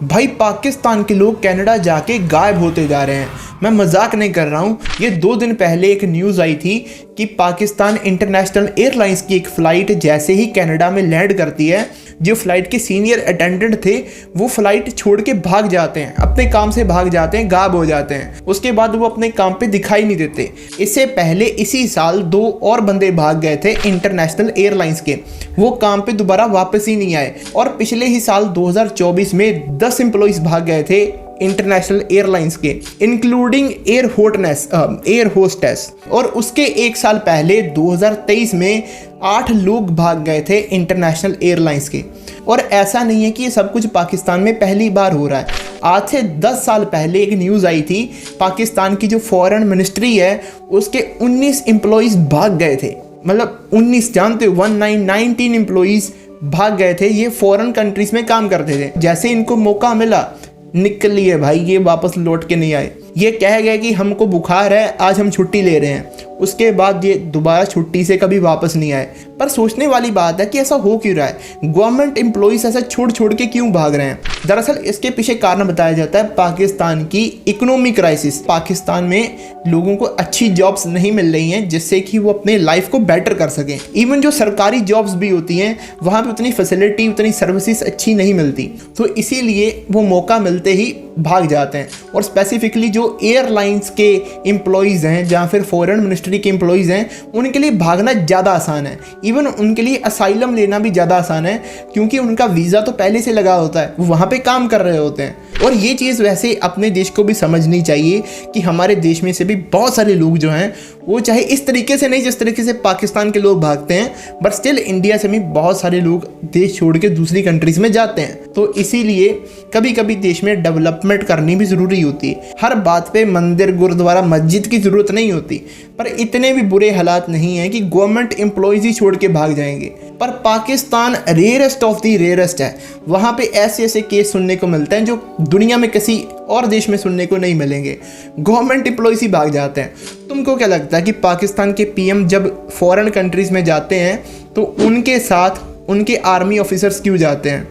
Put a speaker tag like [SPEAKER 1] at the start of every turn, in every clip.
[SPEAKER 1] भाई पाकिस्तान के लोग कनाडा जाके गायब होते जा रहे हैं। मैं मजाक नहीं कर रहा हूँ। ये 2 दिन पहले एक न्यूज़ आई थी कि पाकिस्तान इंटरनेशनल एयरलाइंस की एक फ़्लाइट जैसे ही कनाडा में लैंड करती है, जो फ़्लाइट के सीनियर अटेंडेंट थे वो फ़्लाइट छोड़ के भाग जाते हैं, अपने काम से भाग जाते हैं, गायब हो जाते हैं। उसके बाद वो अपने काम पे दिखाई नहीं देते। इससे पहले इसी साल 2 और बंदे भाग गए थे इंटरनेशनल एयरलाइंस के, वो काम पे दोबारा वापस ही नहीं आए। और पिछले ही साल 2024 में 10 एम्प्लॉइज भाग गए थे इंटरनेशनल एयरलाइंस के, इंक्लूडिंग एयर होस्टेस। और उसके 1 साल पहले 2023 में 8 लोग भाग गए थे इंटरनेशनल एयरलाइंस के। और ऐसा नहीं है कि ये सब कुछ पाकिस्तान में पहली बार हो रहा है। आज से 10 साल पहले एक न्यूज़ आई थी, पाकिस्तान की जो फॉरेन मिनिस्ट्री है उसके 19 एम्प्लॉइज भाग गए थे। मतलब 19, जानते हो, 19 एम्प्लॉइज भाग गए थे। ये फॉरेन कंट्रीज में काम करते थे। जैसे इनको मौका मिला निकल लिए भाई, ये वापस लौट के नहीं आए। ये कह गए कि हमको बुखार है, आज हम छुट्टी ले रहे हैं। उसके बाद ये दोबारा छुट्टी से कभी वापस नहीं आए। पर सोचने वाली बात है कि ऐसा हो क्यों रहा है, गवर्नमेंट एम्प्लॉइज ऐसा छोड़ के क्यों भाग रहे हैं। दरअसल इसके पीछे कारण बताया जाता है पाकिस्तान की इकोनॉमिक क्राइसिस। पाकिस्तान में लोगों को अच्छी जॉब्स नहीं मिल रही हैं जिससे कि वो अपने लाइफ को बेटर कर सकें। इवन जो सरकारी जॉब्स भी होती हैं वहाँ पे उतनी फैसिलिटी, उतनी सर्विसेज अच्छी नहीं मिलती, तो इसीलिए वो मौका मिलते ही भाग जाते हैं। और स्पेसिफिकली जो एयरलाइंस के एम्प्लॉइज़ हैं या फिर फॉरेन मिनिस्ट्री के एम्प्लॉइज़ हैं, उनके लिए भागना ज़्यादा आसान है। इवन उनके लिए असाइलम लेना भी ज़्यादा आसान है, क्योंकि उनका वीज़ा तो पहले से लगा होता है, वो वहाँ पे काम कर रहे होते हैं। और ये चीज़ वैसे अपने देश को भी समझनी चाहिए कि हमारे देश में से भी बहुत सारे लोग जो हैं वो चाहे इस तरीके से नहीं जिस तरीके से पाकिस्तान के लोग भागते हैं, बट स्टिल इंडिया से भी बहुत सारे लोग देश छोड़ के दूसरी कंट्रीज़ में जाते हैं। तो इसीलिए कभी कभी देश में डेवलपमेंट करनी भी ज़रूरी होती है। हर बात पे मंदिर, गुरुद्वारा, मस्जिद की ज़रूरत नहीं होती। पर इतने भी बुरे हालात नहीं हैं कि गवर्नमेंट एम्प्लॉयज़ ही छोड़ के भाग जाएंगे। पर Pakistan rarest of the rarest है। वहाँ पे ऐसे ऐसे केस सुनने को मिलते हैं जो दुनिया में किसी और देश में सुनने को नहीं मिलेंगे। गवर्नमेंट एम्प्लॉयज़ ही भाग जाते हैं। तुमको क्या लगता है कि पाकिस्तान के पीएम जब फॉरेन कंट्रीज़ में जाते हैं तो उनके साथ उनके आर्मी ऑफिसर्स क्यों जाते हैं?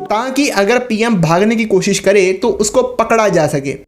[SPEAKER 1] ताकि अगर पीएम भागने की कोशिश करे तो उसको पकड़ा जा सके।